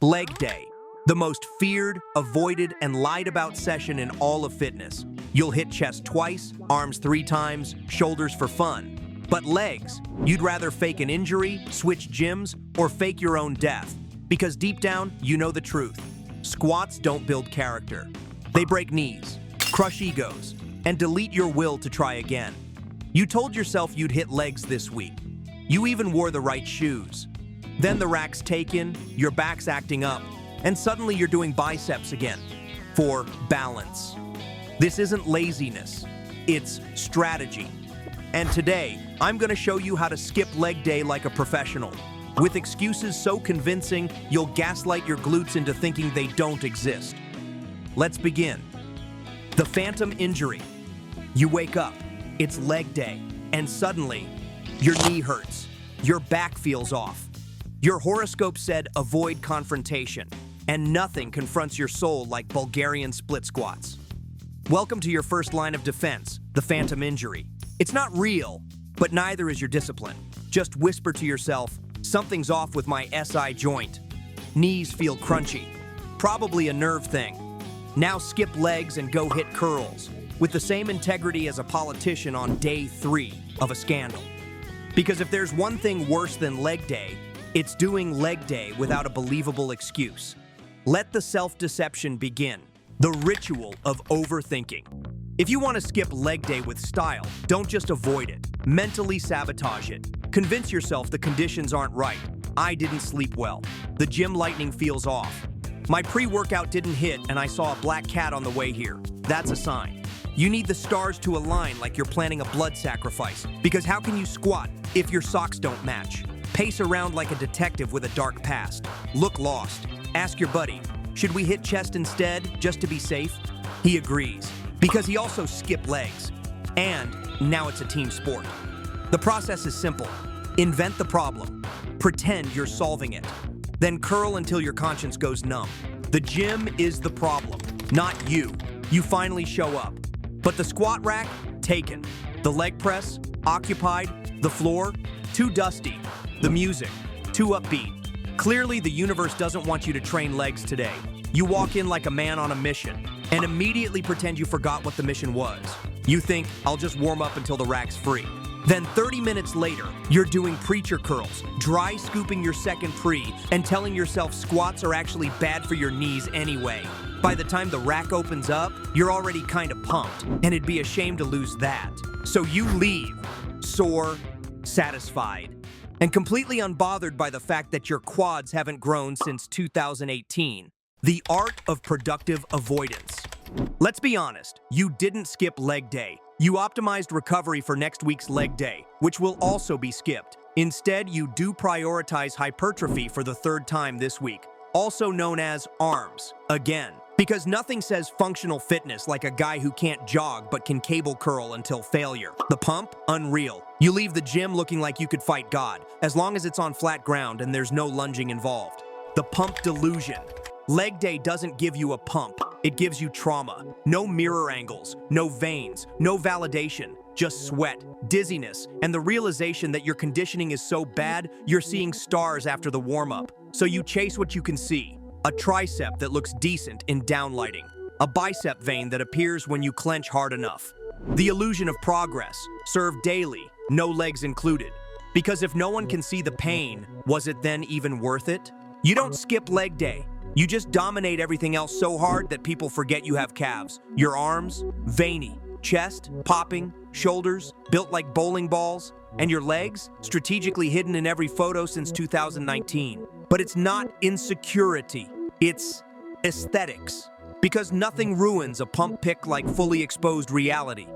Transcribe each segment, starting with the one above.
Leg day, the most feared, avoided, and lied about session in all of fitness. You'll hit chest twice, arms 3 times, shoulders for fun. But legs, you'd rather fake an injury, switch gyms, or fake your own death. Because deep down, you know the truth. Squats don't build character. They break knees, crush egos, and delete your will to try again. You told yourself you'd hit legs this week. You even wore the right shoes. Then the rack's taken, your back's acting up, and suddenly you're doing biceps again for balance. This isn't laziness, it's strategy. And today, I'm gonna show you how to skip leg day like a professional, with excuses so convincing you'll gaslight your glutes into thinking they don't exist. Let's begin. The phantom injury. You wake up, it's leg day, and suddenly, your knee hurts, your back feels off. Your horoscope said avoid confrontation, and nothing confronts your soul like Bulgarian split squats. Welcome to your first line of defense, the phantom injury. It's not real, but neither is your discipline. Just whisper to yourself, something's off with my SI joint. Knees feel crunchy. Probably a nerve thing. Now skip legs and go hit curls, with the same integrity as a politician on day 3 of a scandal. Because if there's one thing worse than leg day, it's doing leg day without a believable excuse. Let the self-deception begin, the ritual of overthinking. If you want to skip leg day with style, don't just avoid it. Mentally sabotage it. Convince yourself the conditions aren't right. I didn't sleep well. The gym lighting feels off. My pre-workout didn't hit and I saw a black cat on the way here. That's a sign. You need the stars to align like you're planning a blood sacrifice. Because how can you squat if your socks don't match? Pace around like a detective with a dark past. Look lost. Ask your buddy, should we hit chest instead, just to be safe? He agrees, because he also skipped legs. And now it's a team sport. The process is simple. Invent the problem. Pretend you're solving it. Then curl until your conscience goes numb. The gym is the problem, not you. You finally show up. But the squat rack, taken. The leg press, occupied. The floor, too dusty. The music, too upbeat. Clearly, the universe doesn't want you to train legs today. You walk in like a man on a mission and immediately pretend you forgot what the mission was. You think, I'll just warm up until the rack's free. Then 30 minutes later, you're doing preacher curls, dry scooping your second pre, and telling yourself squats are actually bad for your knees anyway. By the time the rack opens up, you're already kind of pumped, and it'd be a shame to lose that. So you leave, sore, satisfied, and completely unbothered by the fact that your quads haven't grown since 2018. The art of productive avoidance. Let's be honest, you didn't skip leg day. You optimized recovery for next week's leg day, which will also be skipped. Instead, you do prioritize hypertrophy for the 3rd time this week, also known as arms, again. Because nothing says functional fitness like a guy who can't jog but can cable curl until failure. The pump? Unreal. You leave the gym looking like you could fight God, as long as it's on flat ground and there's no lunging involved. The pump delusion. Leg day doesn't give you a pump, it gives you trauma. No mirror angles, no veins, no validation, just sweat, dizziness, and the realization that your conditioning is so bad, you're seeing stars after the warm-up. So you chase what you can see. A tricep that looks decent in downlighting. A bicep vein that appears when you clench hard enough. The illusion of progress, served daily, no legs included. Because if no one can see the pain, was it then even worth it? You don't skip leg day. You just dominate everything else so hard that people forget you have calves. Your arms, veiny. Chest, popping. Shoulders, built like bowling balls. And your legs, strategically hidden in every photo since 2019. But it's not insecurity, it's aesthetics. Because nothing ruins a pump pic like fully exposed reality.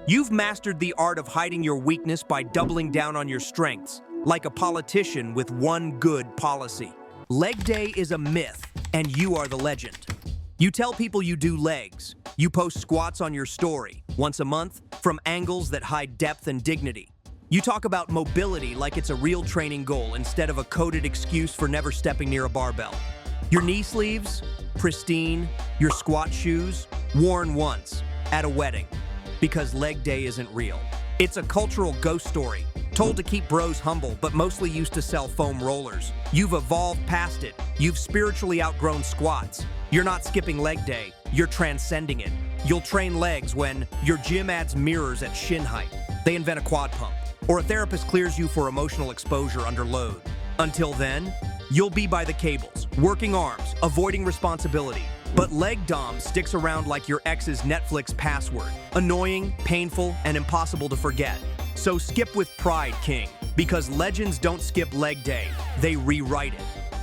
You've mastered the art of hiding your weakness by doubling down on your strengths, like a politician with one good policy. Leg day is a myth, and you are the legend. You tell people you do legs. You post squats on your story, once a month, from angles that hide depth and dignity. You talk about mobility like it's a real training goal instead of a coded excuse for never stepping near a barbell. Your knee sleeves, pristine. Your squat shoes, worn once, at a wedding. Because leg day isn't real. It's a cultural ghost story, told to keep bros humble but mostly used to sell foam rollers. You've evolved past it, You've spiritually outgrown squats. You're not skipping leg day, you're transcending it. You'll train legs when your gym adds mirrors at shin height. They invent a quad pump. Or a therapist clears you for emotional exposure under load. Until then, you'll be by the cables, working arms, avoiding responsibility. But leg dom sticks around like your ex's Netflix password. Annoying, painful, and impossible to forget. So skip with pride, King. Because legends don't skip leg day, they rewrite it.